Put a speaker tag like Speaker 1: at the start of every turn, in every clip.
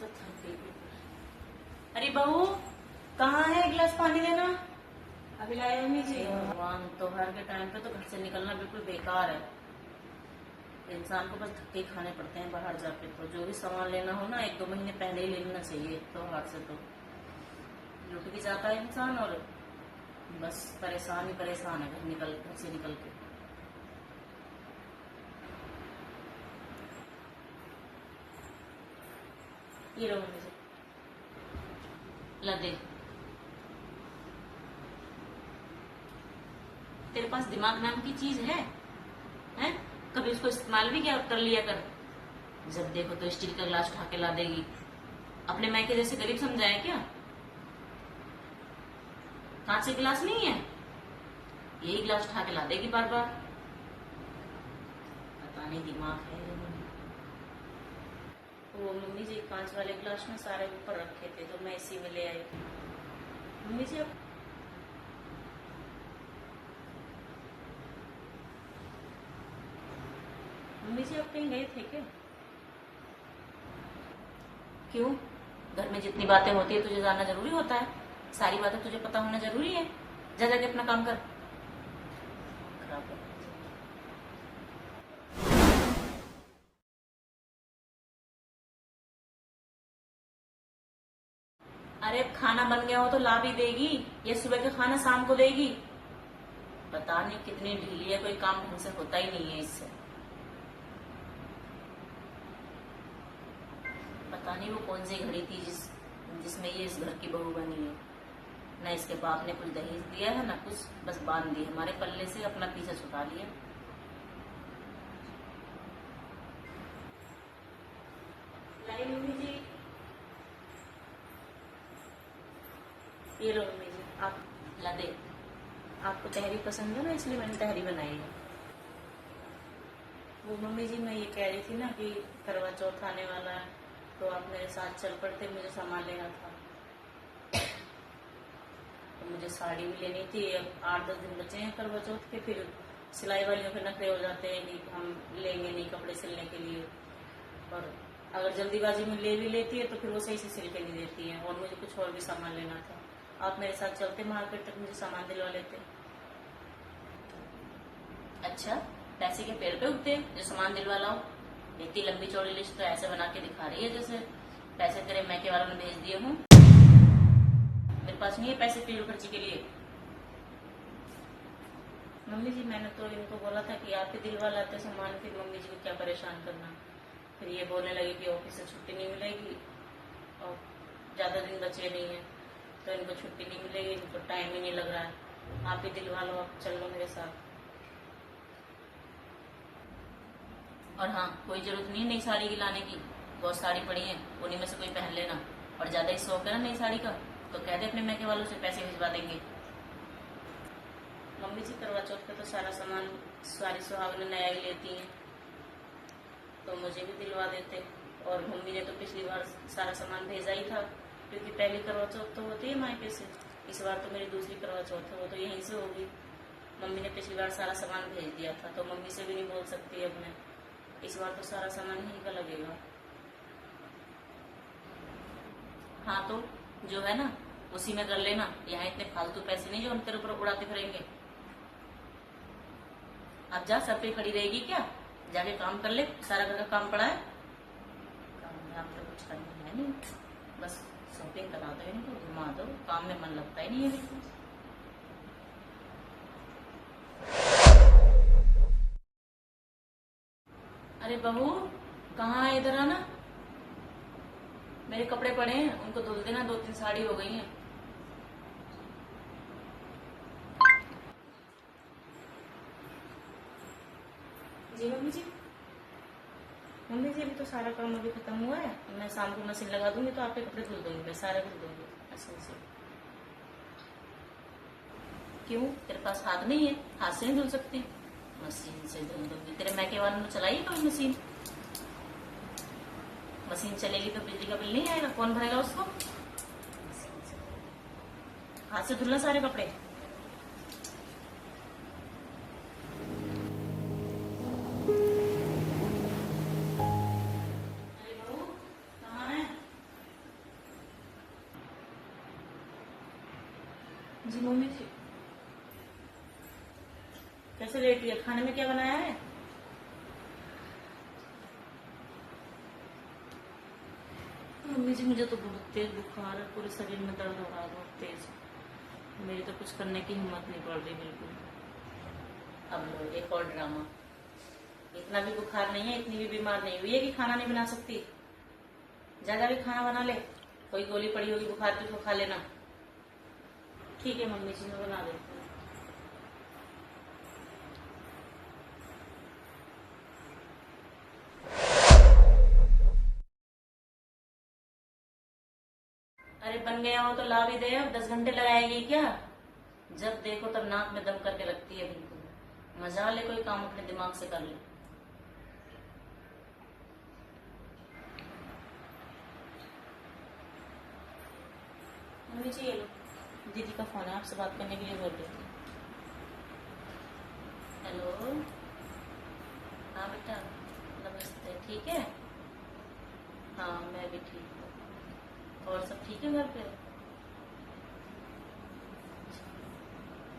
Speaker 1: तो थक गई बिल्कुल। अरे बहू, कहाँ है? एक गिलास पानी देना।
Speaker 2: अभी लाए मम्मी जी।
Speaker 1: भगवान, त्योहार के टाइम पे तो घर से निकलना बिल्कुल बेकार है। इंसान को बस धक्के खाने पड़ते हैं बाहर जाके। तो जो भी सामान लेना हो ना, 1-2 महीने पहले ही ले लेना चाहिए। त्योहार से तो लुट भी जाता है इंसान, और बस परेशान ही परेशान है घर से निकल के। ये रहो मुझे, ला दे। तेरे पास दिमाग नाम की चीज है? हैं? कभी उसको इस्तेमाल भी क्या कर लिया कर। जब देखो तो स्टील का गिलास उठा के ला देगी। अपने मायके जैसे गरीब समझा है क्या? कांच के गिलास नहीं है, यही गिलास उठा के ला देगी बार बार। पता नहीं दिमाग है या नहीं। वो मम्मी जी कांच वाले गिलास में सारे ऊपर रखे थे, तो मैं इसी में ले आई। मम्मी जी आप कहीं गए थे क्या? क्यों? घर में जितनी बातें होती है तुझे जानना जरूरी होता है? सारी बातें तुझे पता होना जरूरी है? जा जाके अपना काम कर। खराब है। अरे खाना बन गया हो तो ला भी देगी, या सुबह का खाना शाम को देगी? पता नहीं कितनी ढीली है, कोई काम ढंग से होता ही नहीं है इससे। पता नहीं वो कौन सी घड़ी थी जिसमें ये इस घर की बहू बनी है। न इसके बाप ने कुछ दहेज दिया है, ना कुछ, बस बांध दी हमारे पल्ले से, अपना पीछा छुटा लिया। लाई मम्मी जी, ये लो मम्मी जी, आप ला दे। आपको तहरी पसंद है ना, इसलिए मैंने तहरी बनाई है। वो मम्मी जी, मैं ये कह रही थी ना कि करवा चौथ आने वाला है, तो आप मेरे साथ चल पड़ते, मुझे सामान लेना था। तो मुझे साड़ी भी लेनी थी। अब 8-10 दिन बचे हैं करवा चौथ के, फिर सिलाई वालियों के नखरे हो जाते हैं कि हम लेंगे नहीं कपड़े सिलने के लिए, और अगर जल्दीबाजी में ले भी लेती है तो फिर वो सही से सिल के नहीं देती है। और मुझे कुछ और भी सामान लेना था। आप मेरे साथ चलते मार्केट तक, मुझे सामान दिलवा लेते। अच्छा, पैसे के पेड़ पे उगते जो सामान दिलवा लाओ? इतनी लंबी चौड़ी लिस्ट तो ऐसे बना के दिखा रही है जैसे पैसे तेरे मैके वालों ने भेज दिए हूँ। मेरे पास नहीं है पैसे फिजूल खर्ची के लिए। मम्मी जी, मैंने तो इनको बोला था कि आप ही दिलवा लाते सामान, फिर मम्मी जी को क्या परेशान करना। फिर ये बोलने लगे कि ऑफिस से छुट्टी नहीं मिलेगी और ज्यादा दिन बचे नहीं है, तो इनको छुट्टी नहीं मिलेगी, इनको टाइम ही नहीं लग रहा है। आप ही दिलवा लो, आप चल लो मेरे साथ। और हाँ, कोई जरूरत नहीं है नई साड़ी की लाने की, बहुत साड़ी पड़ी है, उन्हीं में से कोई पहन लेना। और ज्यादा ही शौक है ना नई साड़ी का, तो कह दे अपने मैके वालों से पैसे भिजवा देंगे। मम्मी जी, करवा चौथ का तो सारा सामान सारी सुहागनें नया ही लेती हैं, तो मुझे भी दिलवा देते। और मम्मी ने तो पिछली बार सारा सामान भेजा ही था, क्योंकि पहली करवा चौथ तो होती है मायके से, इस बार तो मेरी दूसरी करवा चौथ है, वो तो यहीं से होगी। मम्मी ने पिछली बार सारा सामान भेज दिया था, तो मम्मी से भी नहीं बोल सकती अब मैं। इस बार तो सारा सामान यहीं का लगेगा। हाँ, तो जो है ना उसी में कर लेना। यहाँ इतने फालतू पैसे नहीं जो हम तेरे ऊपर उड़ाते फिरेंगे। अब जा, सर पे खड़ी रहेगी क्या? जाके काम कर ले, सारा घर का काम पड़ा है। काम में आप तो कुछ करना है नहीं, बस शॉपिंग करा दो इनको, घुमा दो, काम में मन लगता ही नहीं है बिल्कुल। अरे बहू, कहाँ है? इधर आना। मेरे कपड़े पड़े हैं, उनको धुल देना, 2-3 साड़ी हो गई हैं। जी मम्मी जी। मम्मी जी, अभी तो सारा काम अभी खत्म हुआ है, मैं शाम को मशीन लगा दूंगी तो आपके कपड़े धुल दूंगी, मैं सारे धुल दूंगी मशीन से। क्यों, तेरे पास हाथ नहीं है? हाथ से नहीं धुल सकती? मशीन से धुल दूंगी। तेरे मैके वालों ने चलाई है कोई मशीन? मशीन चलेगी तो बिजली का बिल नहीं आएगा, कौन भरेगा उसको? हाथ से धुलना सारे कपड़े। अरे बहू, कहाँ है?
Speaker 2: जी मम्मी जी।
Speaker 1: कैसे लेटी है? खाने में क्या बनाया है? मम्मी जी मुझे तो बहुत तेज बुखार है, पूरे शरीर में दर्द हो रहा है बहुत तेज। मेरी तो कुछ करने की हिम्मत नहीं पड़ रही बिल्कुल। अब लो एक और ड्रामा। इतना भी बुखार नहीं है, इतनी भी बीमार नहीं हुई है कि खाना नहीं बना सकती। ज्यादा भी खाना बना ले, कोई गोली पड़ी होगी बुखार की तो खा लेना। ठीक है मम्मी जी, मैं बना देती हूँ। अरे बन गया हो तो ला भी दे, अब 10 घंटे लगाएगी क्या? जब देखो तब नाक में दम करके रखती है बिल्कुल। मजा ले, कोई काम अपने दिमाग से कर ले। मम्मी जी ये लो, दीदी का फोन है, आपसे बात करने के लिए बोल रही थी। हेलो, हाँ बेटा, नमस्ते। ठीक है? हाँ मैं भी ठीक हूँ। और सब ठीक है घर पे?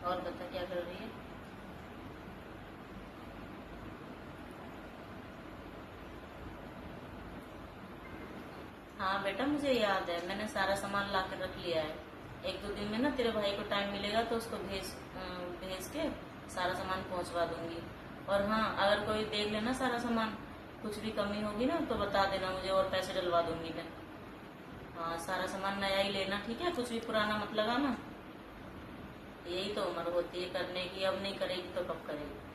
Speaker 1: और बता क्या कर रही है? हाँ बेटा मुझे याद है, मैंने सारा सामान ला के रख लिया है। 1-2 दिन में ना तेरे भाई को टाइम मिलेगा तो उसको भेज के सारा सामान पहुंचवा दूंगी। और हाँ, अगर कोई देख लेना सारा सामान, कुछ भी कमी होगी ना तो बता देना मुझे, और पैसे डलवा दूंगी मैं। हाँ सारा सामान नया ही लेना, ठीक है? कुछ भी पुराना मत लगाना। यही तो उम्र होती है करने की, अब नहीं करेगी तो कब करेगी।